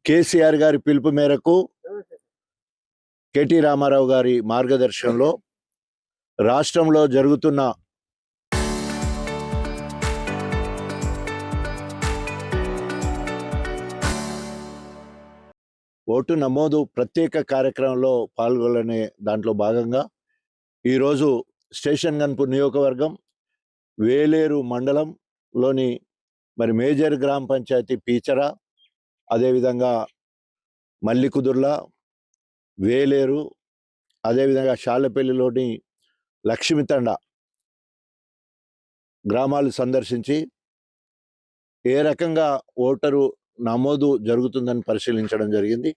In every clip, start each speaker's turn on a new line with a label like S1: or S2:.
S1: కేసీఆర్ గారి పిలుపు మేరకు కేటీ రామారావు గారి మార్గదర్శనంలో రాష్ట్రంలో జరుగుతున్న ఓటు నమోదు ప్రత్యేక కార్యక్రమంలో పాల్గొనే దాంట్లో భాగంగా ఈరోజు స్టేషన్ గన్పూర్ నియోజకవర్గం వేలేరు మండలంలోని మేజర్ గ్రామ పంచాయతీ పీచర, అదేవిధంగా మల్లికుదుర్ల, వేలేరు, అదేవిధంగా షాలపల్లిలోని లక్ష్మితండ గ్రామాలు సందర్శించి ఏ రకంగా ఓటరు నమోదు జరుగుతుందని పరిశీలించడం జరిగింది.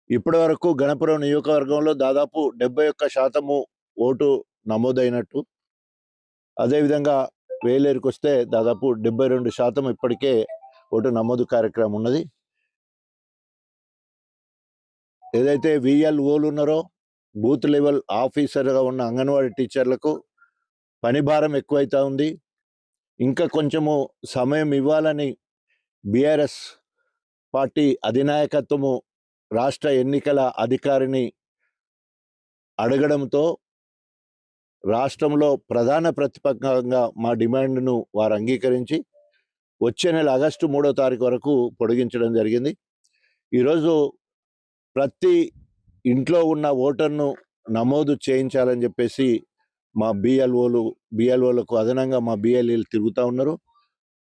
S1: ఇప్పటి వరకు గణపురం నియోజకవర్గంలో దాదాపు 71% ఓటు నమోదైనట్టు, అదేవిధంగా వేలేరుకు వస్తే దాదాపు 72% ఇప్పటికే ఓటు నమోదు కార్యక్రమం ఉన్నది. ఏదైతే VLOలు ఉన్నారో, బూత్ లెవెల్ ఆఫీసర్గా ఉన్న అంగన్వాడీ టీచర్లకు పని భారం ఎక్కువైతా ఉంది. ఇంకా కొంచెము సమయం ఇవ్వాలని బీఆర్ఎస్ పార్టీ అధినాయకత్వము రాష్ట్ర ఎన్నికల అధికారిని అడగడంతో రాష్ట్రంలో ప్రధాన ప్రతిపక్షంగా మా డిమాండ్ను వారు అంగీకరించి వచ్చే నెల ఆగస్టు 3వ తారీఖు వరకు పొడిగించడం జరిగింది. ఈరోజు ప్రతి ఇంట్లో ఉన్న ఓటర్ను నమోదు చేయించాలని చెప్పేసి మా బిఎల్ఓలకు అదనంగా మా బిఎల్ఏలు తిరుగుతూ ఉన్నారు.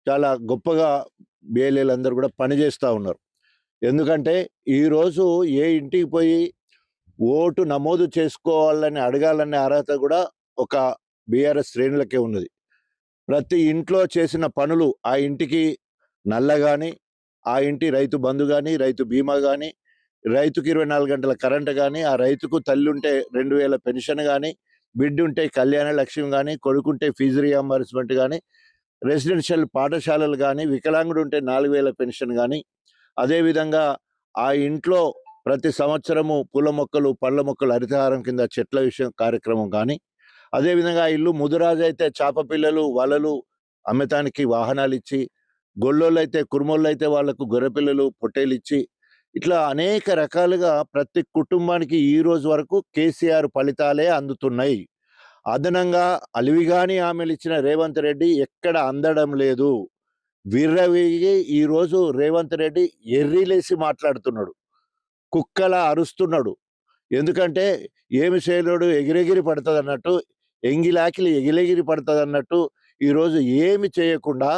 S1: చాలా గొప్పగా బిఎల్ఏలు అందరూ కూడా పనిచేస్తూ ఉన్నారు. ఎందుకంటే ఈరోజు ఏ ఇంటికి పోయి ఓటు నమోదు చేసుకోవాలని అడగాలనే అర్హత కూడా ఒక బీఆర్ఎస్ శ్రేణులకే ఉన్నది. ప్రతి ఇంట్లో చేసిన పనులు, ఆ ఇంటికి నల్ల కానీ, ఆ ఇంటి రైతు బంధు కానీ, రైతు బీమా కానీ, రైతుకు 24 గంటల కరెంటు కానీ, ఆ రైతుకు తల్లి ఉంటే 2000 పెన్షన్ కానీ, బిడ్డ ఉంటే కళ్యాణ లక్ష్యం కానీ, కొడుకుంటే ఫీజు రియంబర్స్మెంట్ కానీ, రెసిడెన్షియల్ పాఠశాలలు కానీ, వికలాంగుడు ఉంటే 4000 పెన్షన్ కానీ, అదేవిధంగా ఆ ఇంట్లో ప్రతి సంవత్సరము పూల మొక్కలు, పళ్ళ మొక్కలు, హరితహారం కింద చెట్ల విషయం కార్యక్రమం కానీ, అదేవిధంగా ఇల్లు ముదురాజు అయితే చేప పిల్లలు, వలలు అమ్మటానికి వాహనాలు ఇచ్చి, గొల్లోళ్ళు అయితే, కుర్మోళ్ళు అయితే వాళ్లకు గొర్రెపిల్లలు, పొట్టేలు ఇచ్చి, ఇట్లా అనేక రకాలుగా ప్రతి కుటుంబానికి ఈ రోజు వరకు కేసీఆర్ ఫలితాలే అందుతున్నాయి. అదనంగా అలివిగాని హామీలు ఇచ్చిన రేవంత్ రెడ్డి ఎక్కడ అందడం లేదు. విర్రవీగి ఈరోజు రేవంత్ రెడ్డి ఎర్రిలేసి మాట్లాడుతున్నాడు, కుక్కలా అరుస్తున్నాడు. ఎందుకంటే ఏమి చేయలేడు, ఎగిరెగిరి పడుతుంది అన్నట్టు, ఎంగిలాకిలి ఎగిలెగిరి పడుతుంది అన్నట్టు ఈరోజు ఏమి చేయకుండా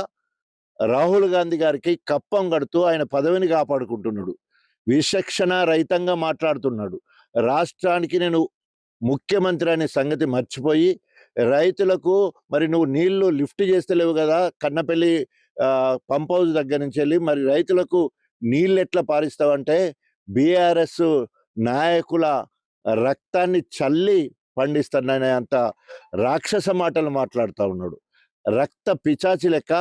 S1: రాహుల్ గాంధీ గారికి కప్పం కడుతూ ఆయన పదవిని కాపాడుకుంటున్నాడు. విచక్షణ రహితంగా మాట్లాడుతున్నాడు. రాష్ట్రానికి నేను ముఖ్యమంత్రి అనే సంగతి మర్చిపోయి రైతులకు నువ్వు నీళ్లు లిఫ్ట్ చేస్తలేవు కదా, కన్నపల్లి పంప్ హౌస్ దగ్గర నుంచి వెళ్ళి రైతులకు నీళ్ళు ఎట్లా పారిస్తావంటే బీఆర్ఎస్ నాయకుల రక్తాన్ని చల్లి పండిస్తాననే అంత రాక్షస మాటలు మాట్లాడుతూ ఉన్నాడు. రక్త పిచాచి లెక్క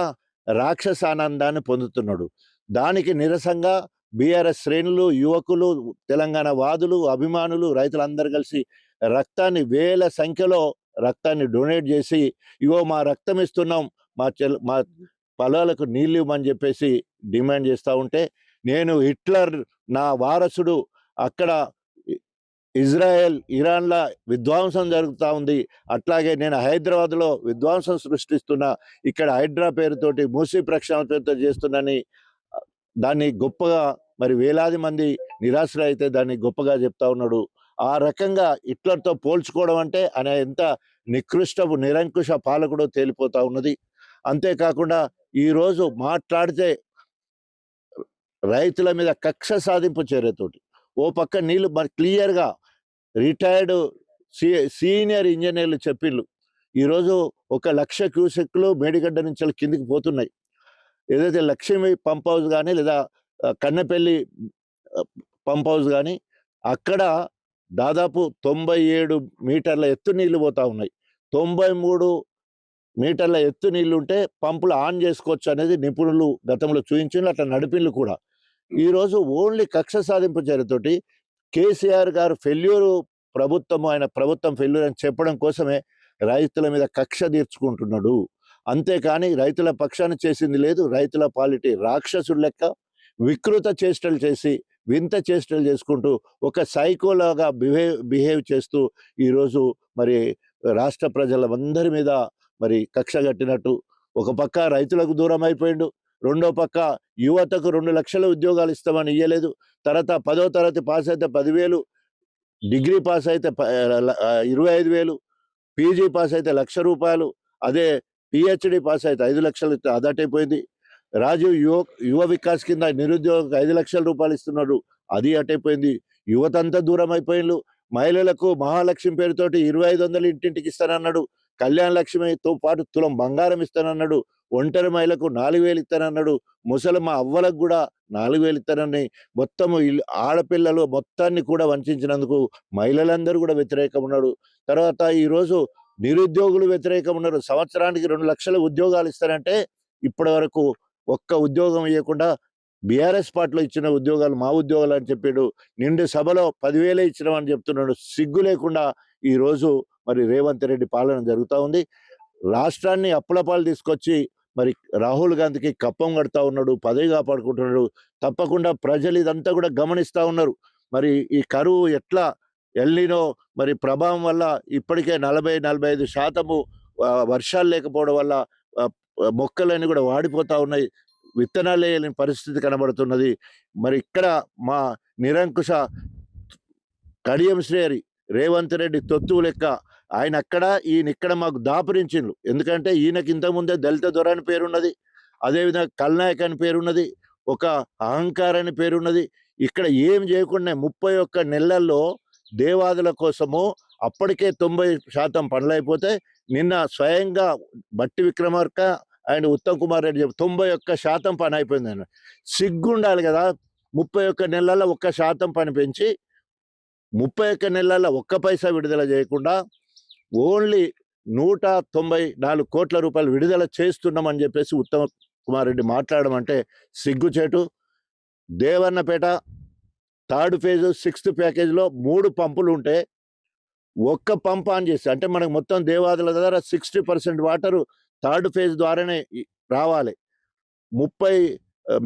S1: రాక్షసానందాన్ని పొందుతున్నాడు. దానికి నిరసంగా బీఆర్ఎస్ శ్రేణులు, యువకులు, తెలంగాణ వాదులు, అభిమానులు, రైతులందరూ కలిసి రక్తాన్ని వేల సంఖ్యలో రక్తాన్ని డొనేట్ చేసి, ఇగో మా రక్తం ఇస్తున్నాం, మా పొలాలకు నీళ్ళు ఇవ్వమని చెప్పేసి డిమాండ్ చేస్తూ ఉంటే, నేను హిట్లర్ నా వారసుడు, అక్కడ ఇజ్రాయెల్ ఇరాన్ల విధ్వంసం జరుగుతూ ఉంది, అట్లాగే నేను హైదరాబాద్లో విధ్వంసం సృష్టిస్తున్నా, ఇక్కడ హైడ్రా పేరుతోటి మూసీ ప్రక్షాళన పేరుతో చేస్తున్నాని దాన్ని గొప్పగా వేలాది మంది నిరాశలు అయితే దాన్ని గొప్పగా చెప్తా ఉన్నాడు. ఆ రకంగా హిట్లర్తో పోల్చుకోవడం అంటే ఆయన ఎంత నికృష్టపు నిరంకుశ పాలకుడో తేలిపోతా ఉన్నది. అంతేకాకుండా ఈరోజు మాట్లాడితే రైతుల మీద కక్ష సాధింపు చర్యతోటి ఓ పక్క నీళ్లు క్లియర్గా రిటైర్డ్ సీనియర్ ఇంజనీర్లు చెప్పిళ్ళు, ఈరోజు 1,00,000 క్యూసెక్లు మేడిగడ్డ నుంచి కిందికి పోతున్నాయి. ఏదైతే లక్ష్మీ పంప్ హౌస్ కానీ లేదా కన్నపల్లి పంప్ హౌస్ కానీ అక్కడ దాదాపు 97 మీటర్ల ఎత్తు నీళ్లు పోతా ఉన్నాయి. 93 మీటర్ల ఎత్తు నీళ్లు ఉంటే పంపులు ఆన్ చేసుకోవచ్చు అనేది నిపుణులు గతంలో చూపించారు, అట్లా నడిపిళ్ళు కూడా. ఈరోజు ఓన్లీ కక్ష సాధింపు చర్యతోటి కేసీఆర్ గారు ఫెయిల్యూరు ప్రభుత్వము, ఆయన ప్రభుత్వం ఫెయిల్యూర్ అని చెప్పడం కోసమే రైతుల మీద కక్ష తీర్చుకుంటున్నాడు. అంతేకాని రైతుల పక్షాన చేసింది లేదు. రైతుల పాలిటీ రాక్షసుడు లెక్క వికృత చేష్టలు చేసి, వింత చేష్టలు చేసుకుంటూ, ఒక సైకోలాగా బిహేవ్ చేస్తూ ఈరోజు మరి రాష్ట్ర ప్రజలందరి మీద మరి కక్ష కట్టినట్టు, ఒక పక్క రైతులకు దూరం అయిపోయిండు, రెండో పక్క యువతకు 2,00,000 ఉద్యోగాలు ఇస్తామని ఇయ్యలేదు. తర్వాత 10వ తరగతి పాస్ అయితే 10,000, డిగ్రీ పాస్ అయితే 25,000, పీజీ పాస్ అయితే ₹1,00,000, అదే పీహెచ్‌డీ పాస్ అయితే 5,00,000 అదటైపోయింది. రాజీవ్ యువ వికాస్ కింద నిరుద్యోగికి ₹5,00,000 ఇస్తున్నారు, అది అటైపోయింది. యువతంతా దూరం అయిపోయిండ్రు. మహిళలకు మహాలక్ష్మి పేరుతోటి 2,500 ఇంటింటికి ఇస్తానన్నాడు. కళ్యాణ లక్ష్మితో పాటు తులం బంగారం ఇస్తానన్నాడు. ఒంటరి మహిళకు 4,000 ఇస్తానన్నాడు. ముసలమ్మ అవ్వలకు కూడా 4,000 ఇస్తానని మొత్తము ఆడపిల్లలు మొత్తాన్ని కూడా వంచినందుకు మహిళలందరూ కూడా వ్యతిరేకం ఉన్నాడు. తర్వాత ఈరోజు నిరుద్యోగులు వ్యతిరేకం ఉన్నారు. సంవత్సరానికి 2,00,000 ఉద్యోగాలు ఇస్తారంటే ఇప్పటి వరకు ఒక్క ఉద్యోగం ఇవ్వకుండా బీఆర్ఎస్ పార్టీలో ఇచ్చిన ఉద్యోగాలు మా ఉద్యోగాలు అని చెప్పాడు. నిండు సభలో 10,000 ఇచ్చినామని చెప్తున్నాడు. సిగ్గు లేకుండా ఈరోజు మరి రేవంత్ రెడ్డి పాలన జరుగుతూ ఉంది. రాష్ట్రాన్ని అప్పులపాలు తీసుకొచ్చి మరి రాహుల్ గాంధీకి కప్పం కడతా ఉన్నాడు, పదవి కాపాడుకుంటున్నాడు. తప్పకుండా ప్రజలు ఇదంతా కూడా గమనిస్తూ ఉన్నారు. మరి ఈ కరువు ఎట్లా ఎల్నినో మరి ప్రభావం వల్ల ఇప్పటికే 40-45% వర్షాలు లేకపోవడం వల్ల మొక్కలన్నీ కూడా వాడిపోతూ ఉన్నాయి. విత్తనాలు వేయలేని పరిస్థితి కనబడుతున్నది. మరి ఇక్కడ మా నిరంకుశ కడియం శ్రేయరి రేవంత్ రెడ్డి తొత్తువు లెక్క ఆయన అక్కడ ఈయన ఇక్కడ మాకు దాపురించిండ్రు. ఎందుకంటే ఈయనకి ఇంతకుముందే దళిత దొర అని పేరున్నది, అదేవిధంగా కల్నాయక్ అని పేరున్నది, ఒక అహంకార్ అని పేరున్నది. ఇక్కడ ఏం చేయకుండా 31 నెలల్లో దేవాదుల కోసము అప్పటికే 90% పనులు అయిపోతే నిన్న స్వయంగా బట్టి విక్రమార్క అండ్ ఉత్తమ్ కుమార్ రెడ్డి చెప్పి 91% పని అయిపోయింది. సిగ్గుండాలి కదా. 31 నెలల్లో 1% పని పెంచి 31 నెలల్లో ఒక్క పైసా విడుదల చేయకుండా ఓన్లీ 194 కోట్ల రూపాయలు విడుదల చేస్తున్నామని చెప్పేసి ఉత్తమ్ కుమార్ రెడ్డి మాట్లాడడం అంటే సిగ్గుచేటు. దేవన్నపేట 3rd ఫేజ్ 6th ప్యాకేజ్లో 3 పంపులు ఉంటే ఒక్క పంప్ ఆన్ చేసి, అంటే మనకు మొత్తం దేవాదుల ద్వారా 60% వాటరు 3rd ఫేజ్ ద్వారానే రావాలి. 30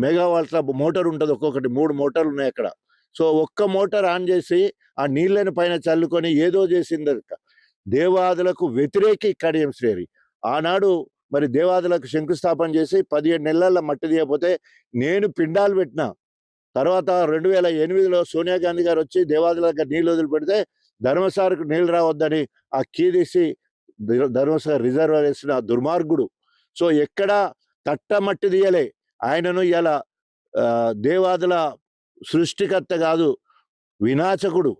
S1: మెగావాట్ల మోటార్ ఉంటుంది ఒక్కొక్కటి, 3 మోటార్లు ఉన్నాయి అక్కడ. సో ఒక్క మోటార్ ఆన్ చేసి ఆ నీళ్ళని పైన చల్లుకొని ఏదో చేసింది. దేవాదులకు వ్యతిరేకి కడియం శ్రేయరి ఆనాడు మరి దేవాదులకు శంకుస్థాపన చేసి 17 నెలల మట్టి తీయకపోతే నేను పిండాలు పెట్టిన. తర్వాత 2008లో సోనియా గాంధీ గారు వచ్చి దేవాదులకు నీళ్ళు వదిలిపెడితే ధర్మసారకు నీళ్ళు రావద్దని ఆ కీ తీసి ధర్మసాగర్ రిజర్వ్ వేసిన దుర్మార్గుడు. సో ఎక్కడ తట్టమట్టి తీయలే. ఆయనను ఇలా దేవాదుల సృష్టికర్త కాదు, వినాశకుడు.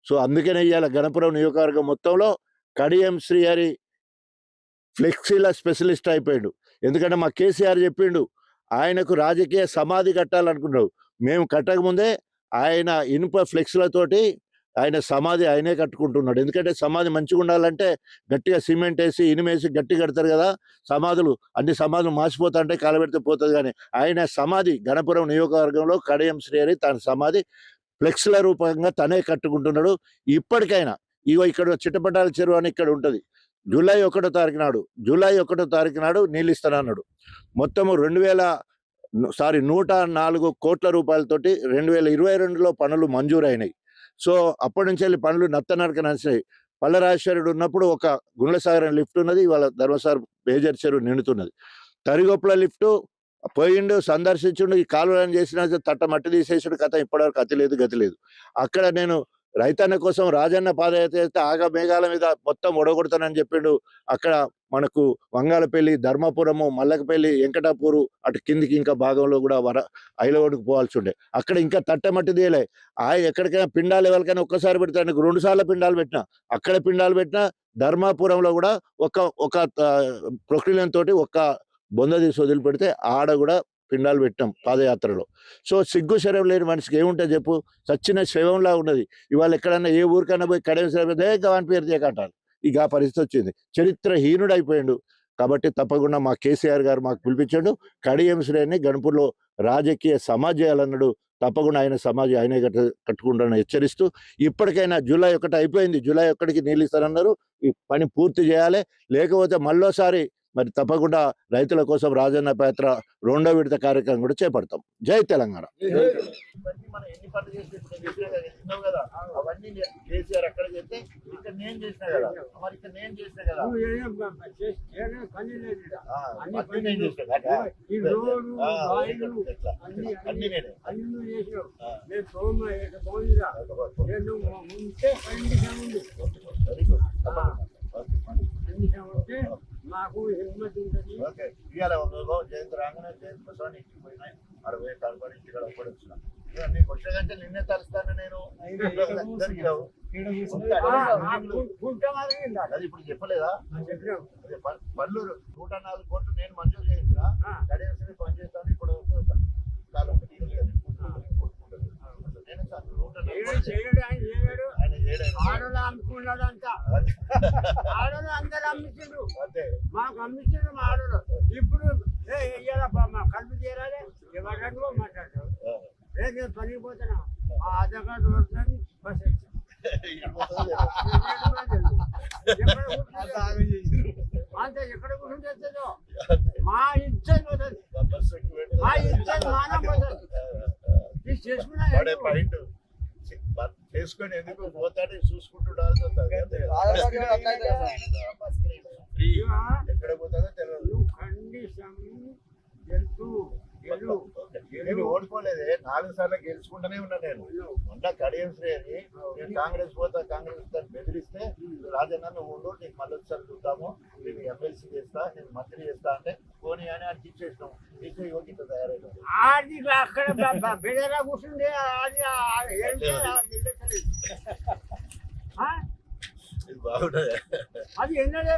S1: సో అందుకనే ఇవాళ గణపురం నియోజకవర్గం మొత్తంలో కడియం శ్రీహరి ఫ్లెక్సీల స్పెషలిస్ట్ అయిపోయాడు. ఎందుకంటే మా కేసీఆర్ చెప్పిండు ఆయనకు రాజకీయ సమాధి కట్టాలనుకున్నాడు. మేము కట్టకముందే ఆయన ఇనుప ఫ్లెక్స్లతోటి ఆయన సమాధి ఆయనే కట్టుకుంటున్నాడు. ఎందుకంటే సమాధి మంచిగా ఉండాలంటే గట్టిగా సిమెంట్ వేసి ఇనుమేసి గట్టి కడతారు కదా సమాధులు. అన్ని సమాధులు మాసిపోతా అంటే కాలబెడితే పోతుంది. కానీ ఆయన సమాధి గణపురం నియోజకవర్గంలో కడియం శ్రీహరి తన సమాధి ఫ్లెక్స్ల రూపంగా తనే కట్టుకుంటున్నాడు. ఇప్పటికైనా ఇగో ఇక్కడ చిట్టపట్టాల చెరువు అని ఇక్కడ ఉంటుంది. జూలై 1వ తారీఖు నాడు నీళ్ళు ఇస్తానన్నాడు. మొత్తము 104 కోట్ల రూపాయలతోటి 2022లో పనులు మంజూరైనాయి. సో అప్పటి నుంచి వెళ్ళి పనులు నత్తనడక నడిచినాయి. పల్ల రాజశేఖరుడు ఉన్నప్పుడు ఒక గుండ్లసాగర్ అనే లిఫ్ట్ ఉన్నది, ఇవాళ ధర్మసాగర్ మేజర్ చెరువు నిండుతున్నది. తరిగొప్పల లిఫ్టు పోయిండు, సందర్శించుండు, ఈ కాలువలను చేసిన తట్ట మట్టి తీసేసాడు. కథ ఇప్పటివరకు గతి లేదు. అక్కడ నేను రైతన్న కోసం రాజన్న పాదయాత్ర చేస్తే ఆగ మేఘాల మీద మొత్తం ఒడగొడతానని చెప్పిండు. అక్కడ మనకు వంగాలపల్లి, ధర్మపురము, మల్లకపల్లి, వెంకటాపూరు అటు కిందికి ఇంకా భాగంలో కూడా ఐలవోడుకు పోవాల్సి ఉండే. అక్కడ ఇంకా తట్టమట్టి తీయలే. ఎక్కడికైనా పిండాలు ఎవరికైనా ఒక్కసారి పెడతానికి 2 సార్లు పిండాలు పెట్టినా, అక్కడ పిండాలు పెట్టినా, ధర్మాపురంలో కూడా ఒక ప్రొక్లియన్ తోటి ఒక్క బొంద తీసి వదిలిపెడితే ఆడ కూడా పిండాలు పెట్టాం పాదయాత్రలో. సో సిగ్గు శరం లేని మనిషికి ఏముంటుంది చెప్పు, చచ్చిన శవంలా ఉన్నది. ఇవాళ ఎక్కడన్నా ఏ ఊరికన్నా పోయి కడియం శ్రీహరి గవాన్ పేరు చేయకంటారు. ఇక ఆ పరిస్థితి వచ్చింది. చరిత్రహీనుడు అయిపోయాడు. కాబట్టి తప్పకుండా మా కేసీఆర్ గారు మాకు పిలిపించాడు. కడియం శ్రీహరిని గణపూర్లో రాజకీయ సమాజ్ చేయాలన్నాడు. తప్పకుండా ఆయన సమాజం ఆయనే కట్టుకుంటానని హెచ్చరిస్తూ, ఇప్పటికైనా జూలై 1 అయిపోయింది. జూలై 1కి నీళ్ళు ఇస్తారన్నారు. ఈ పని పూర్తి చేయాలి. లేకపోతే మళ్ళోసారి మరి తప్పకుండా రైతుల కోసం రాజన్న పాత్ర 2వ విడత కార్యక్రమం కూడా చేపడతాం. జై తెలంగాణ. మనం ఎన్ని పనులు చేస్తే విన్నావు కదా, అవన్నీ కేసీఆర్ అక్కడ చేస్తే ఇక్కడ నేను చేసిన కదా, మరి ఇక్కడ నేను చేసిన కదా, అన్ని నేను చేసిన అన్ని నేనే
S2: మాకు హిమ్మత్ ఉంటుంది.
S1: ఓకే, ఇవాళ జయంతి రాగానే జయంతి ప్రసాద్ ఇంటికి పోయినాయి, 60 కలపడి ఇంటికి అప్పుడు వచ్చిన నీకు వచ్చే గంటలు నిన్నే తలుస్తాను నేను. అది ఇప్పుడు చెప్పలేదా? అదే పల్లూరు 104 కోట్లు నేను మంజూరు చేయించిన కడియాల్సి పని చేస్తాను. ఇప్పుడు
S2: ఆడోళ్ళు అమ్ముకున్నాడు అంతా, ఆడోళ్ళు అందరు అమ్మించిండ్రు, మాకు అమ్మించిండ్రు మా ఆడోళ్ళు. ఇప్పుడు కలుపు తీరాలి ఎవరు మాట్లాడతారు. నేను పనికి పోతున్నా, ఆ ఆధార్ కార్డు పడుతుంది, బస్ అంతే. ఎక్కడ కూర్చుంటుందో మా ఇచ్చేది పోతుంది, మా ఇచ్చేది మానం పోతుంది. చేసుకున్నా
S1: చేసుకొని ఎందుకు పోతాడే చూసుకుంటుండాల్సి వస్తుంది. ఎక్కడ పోతుందో తెలియదు. నేను ఓడిపోలేదే, 4 సార్లు గెలుచుకుంటూనే ఉన్నా. నేను మొన్న కడియం శ్రేణి నేను కాంగ్రెస్ పోతా బెదిరిస్తే రాజన్న నువ్వు ఉండు, నీకు మళ్ళీ ఒకసారి చూద్దాము, నేను ఎమ్మెల్సీ చేస్తా, నేను మంత్రి చేస్తా అంటే పోనీ అని అది ఇచ్చేసినాం. ఇచ్చే యోగ్యత తయారైనా
S2: అది అక్కడ బెదరా కూర్చుండే
S1: ఇది బాగుంటుంది.
S2: అది ఎన్నడే